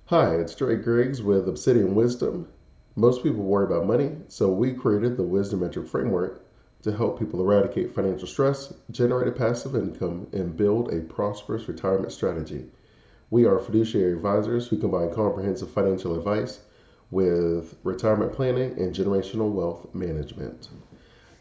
Hi, it's Dre Griggs with Obsidian Wisdom. Most people worry about money, so we created the Wisdometric framework to help people eradicate financial stress, generate a passive income, and build a prosperous retirement strategy. We are fiduciary advisors who combine comprehensive financial advice with retirement planning and generational wealth management.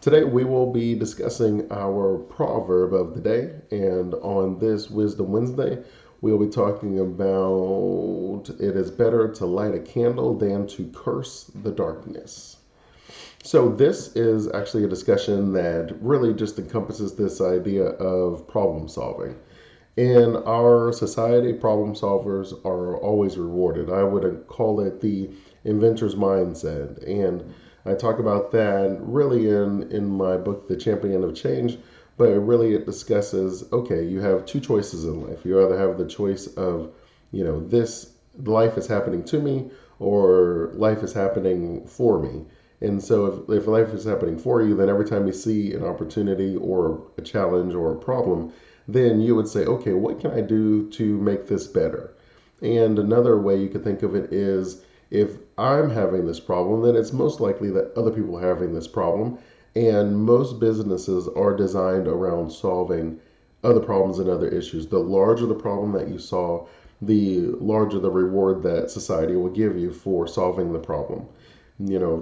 Today, we will be discussing our proverb of the day, and on this Wisdom Wednesday, we'll be talking about it is better to light a candle than to curse the darkness. So, this is actually a discussion that really just encompasses this idea of problem solving. In our society, problem solvers are always rewarded. I would call it the Inventors Mindset. And I talk about that really in my book, The Champion of Change. But really, it discusses okay, you have two choices in life. You either have the choice of, this life is happening to me or life is happening for me. And so, if life is happening for you, then every time you see an opportunity or a challenge or a problem, then you would say, okay, what can I do to make this better? And another way you could think of it is if I'm having this problem, then it's most likely that other people are having this problem. And most businesses are designed around solving other problems and other issues. The larger the problem that you solve, the larger the reward that society will give you for solving the problem.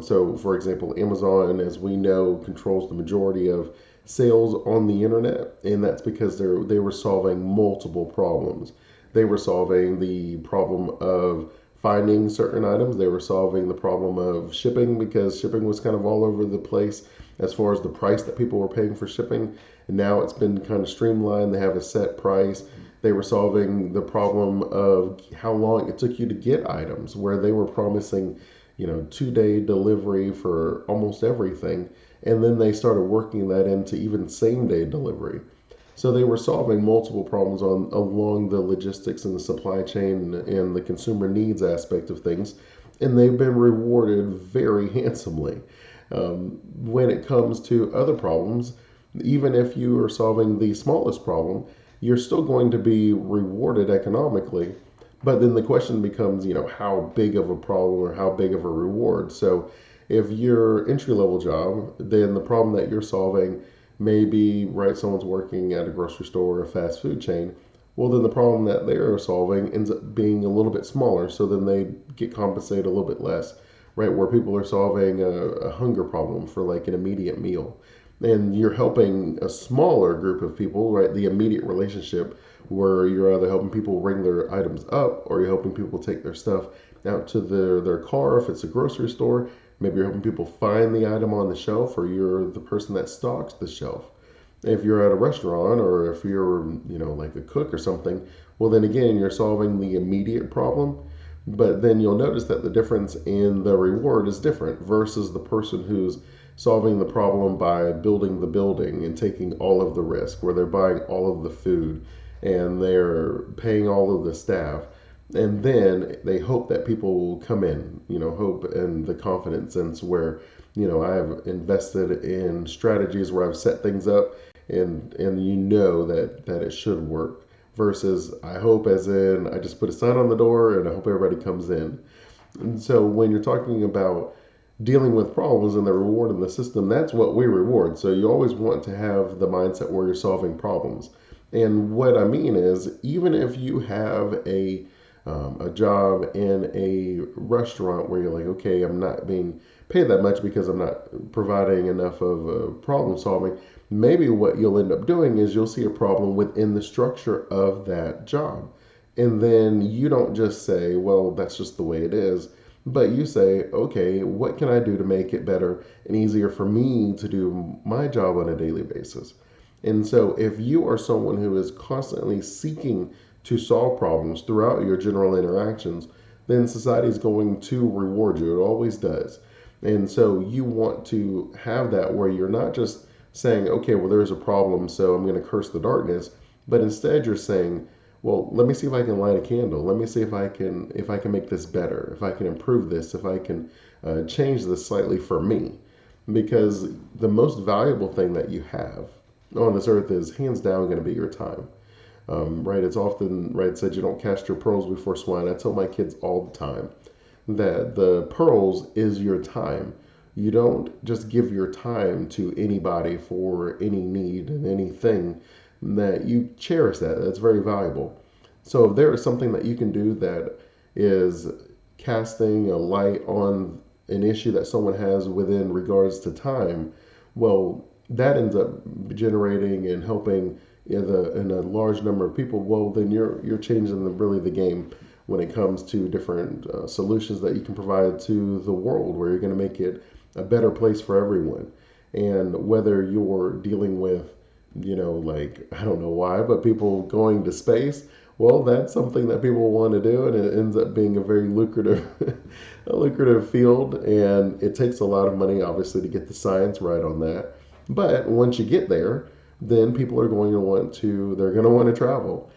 So for example, Amazon, as we know, controls the majority of sales on the internet, and that's because they were solving multiple problems. They were solving the problem of finding certain items. They were solving the problem of shipping because shipping was kind of all over the place as far as the price that people were paying for shipping. And now it's been kind of streamlined. They have a set price. They were solving the problem of how long it took you to get items, where they were promising 2-day delivery for almost everything. And then they started working that into even same-day delivery. So they were solving multiple problems along the logistics and the supply chain and the consumer needs aspect of things, and they've been rewarded very handsomely. When it comes to other problems, even if you are solving the smallest problem, you're still going to be rewarded economically. But then the question becomes, how big of a problem or how big of a reward. So if your entry level job, then the problem that you're solving maybe, right, someone's working at a grocery store or a fast food chain. Well, then the problem that they're solving ends up being a little bit smaller. So then they get compensated a little bit less, right? Where people are solving a hunger problem for like an immediate meal. And you're helping a smaller group of people, right? The immediate relationship where you're either helping people ring their items up or you're helping people take their stuff out to their car if it's a grocery store. Maybe you're helping people find the item on the shelf, or you're the person that stocks the shelf. If you're at a restaurant, or if you're, like a cook or something, well, then again, you're solving the immediate problem. But then you'll notice that the difference in the reward is different versus the person who's solving the problem by building the building and taking all of the risk, where they're buying all of the food and they're paying all of the staff, and then they hope that people will come in, hope and the confidence sense where, I've invested in strategies where I've set things up and that it should work versus I hope as in I just put a sign on the door and I hope everybody comes in. And so when you're talking about dealing with problems and the reward in the system, that's what we reward. So you always want to have the mindset where you're solving problems. And what I mean is, even if you have a job in a restaurant where you're like, okay, I'm not being paid that much because I'm not providing enough of problem solving, maybe what you'll end up doing is you'll see a problem within the structure of that job. And then you don't just say, well, that's just the way it is. But you say, okay, what can I do to make it better and easier for me to do my job on a daily basis? And so if you are someone who is constantly seeking to solve problems throughout your general interactions, then society is going to reward you. It always does. And so you want to have that where you're not just saying, okay, well, there's a problem, so I'm going to curse the darkness, but instead you're saying, well, let me see if I can light a candle. Let me see if I can make this better, if I can improve this, if I can change this slightly for me. Because the most valuable thing that you have on this earth is hands down going to be your time. Right? It's often right said you don't cast your pearls before swine. I tell my kids all the time that the pearls is your time. You don't just give your time to anybody for any need and anything, that you cherish that. That's very valuable. So if there is something that you can do that is casting a light on an issue that someone has within regards to time, well, that ends up generating and helping in a large number of people. Well, then you're changing really the game when it comes to different solutions that you can provide to the world, where you're going to make it a better place for everyone. And whether you're dealing with, like, I don't know why, but people going to space, well, that's something that people want to do, and it ends up being a very lucrative, a lucrative field, and it takes a lot of money, obviously, to get the science right on that. But once you get there, then people are going to they're going to want to travel.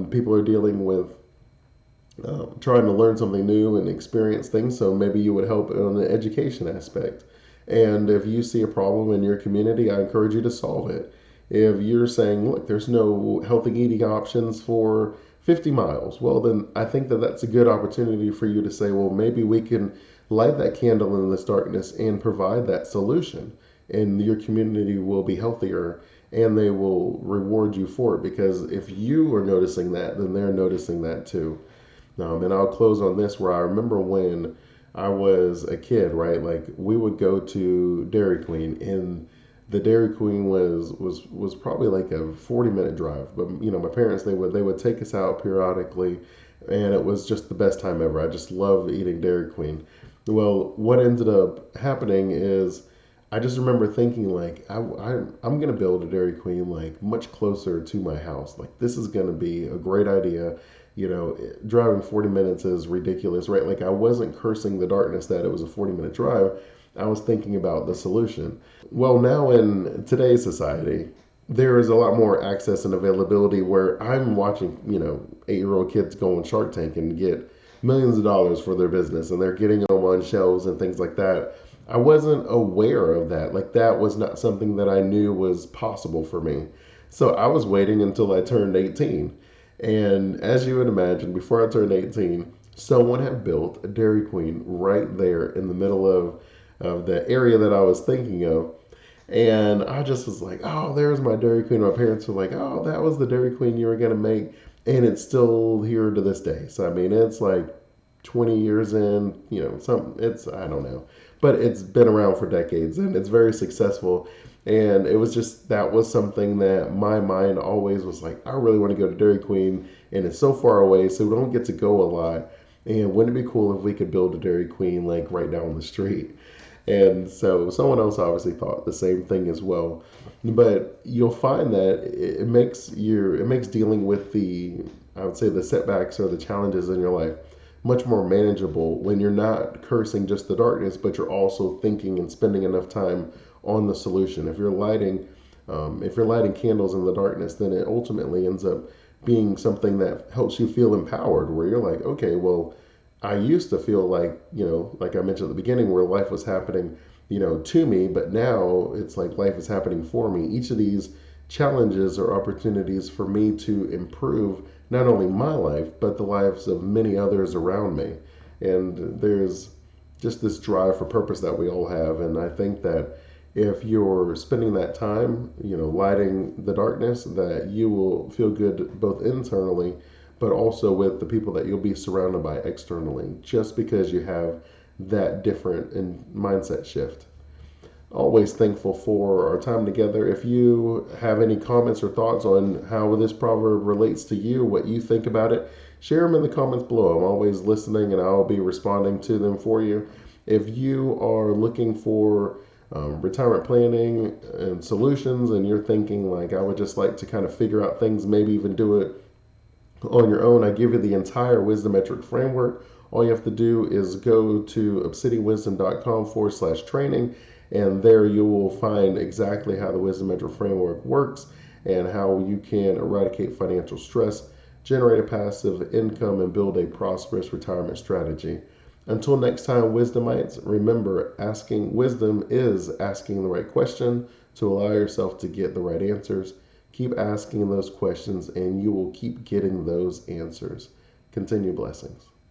People are dealing with trying to learn something new and experience things. So maybe you would help on the education aspect. And if you see a problem in your community, I encourage you to solve it. If you're saying, look, there's no healthy eating options for 50 miles, well, then I think that that's a good opportunity for you to say, well, maybe we can light that candle in this darkness and provide that solution. And your community will be healthier, and they will reward you for it, because if you are noticing that, then they're noticing that too. And I'll close on this, where I remember when I was a kid, right? Like, we would go to Dairy Queen, and the Dairy Queen was probably like a 40-minute drive. But my parents, they would take us out periodically, and it was just the best time ever. I just love eating Dairy Queen. Well, what ended up happening is I just remember thinking, like, I'm gonna build a Dairy Queen like much closer to my house. Like, this is gonna be a great idea. Driving 40 minutes is ridiculous, right? Like, I wasn't cursing the darkness that it was a 40-minute drive. I was thinking about the solution. Well, now in today's society, there is a lot more access and availability, where I'm watching, 8-year-old kids go on Shark Tank and get millions of dollars for their business, and they're getting them on shelves and things like that. I wasn't aware of that. Like, that was not something that I knew was possible for me. So I was waiting until I turned 18. And as you would imagine, before I turned 18, someone had built a Dairy Queen right there in the middle of the area that I was thinking of. And I just was like, oh, there's my Dairy Queen. My parents were like, oh, that was the Dairy Queen you were going to make. And it's still here to this day. So, I mean, it's like 20 years in, I don't know. But it's been around for decades, and it's very successful. And it was just, that was something that my mind always was like, I really want to go to Dairy Queen, and it's so far away, so we don't get to go a lot. And wouldn't it be cool if we could build a Dairy Queen like right down the street? And so someone else obviously thought the same thing as well. But you'll find that it makes dealing with I would say, the setbacks or the challenges in your life much more manageable, when you're not cursing just the darkness, but you're also thinking and spending enough time on the solution. If you're lighting candles in the darkness, then it ultimately ends up being something that helps you feel empowered, where you're like, okay, well, I used to feel like, like I mentioned at the beginning, where life was happening, to me, but now it's like life is happening for me. Each of these challenges are opportunities for me to improve not only my life, but the lives of many others around me. And there's just this drive for purpose that we all have. And I think that if you're spending that time, lighting the darkness, that you will feel good both internally, but also with the people that you'll be surrounded by externally, just because you have that different mindset shift. Always thankful for our time together. If you have any comments or thoughts on how this proverb relates to you, what you think about it, share them in the comments below. I'm always listening, and I'll be responding to them for you. If you are looking for retirement planning and solutions, and you're thinking, like, I would just like to kind of figure out things, maybe even do it on your own, I give you the entire Wisdometric framework. All you have to do is go to obsidianwisdom.com/training, and there you will find exactly how the Wisdometric framework works, and how you can eradicate financial stress, generate a passive income, and build a prosperous retirement strategy. Until next time, Wisdomites, remember, asking wisdom is asking the right question to allow yourself to get the right answers. Keep asking those questions and you will keep getting those answers. Continue blessings.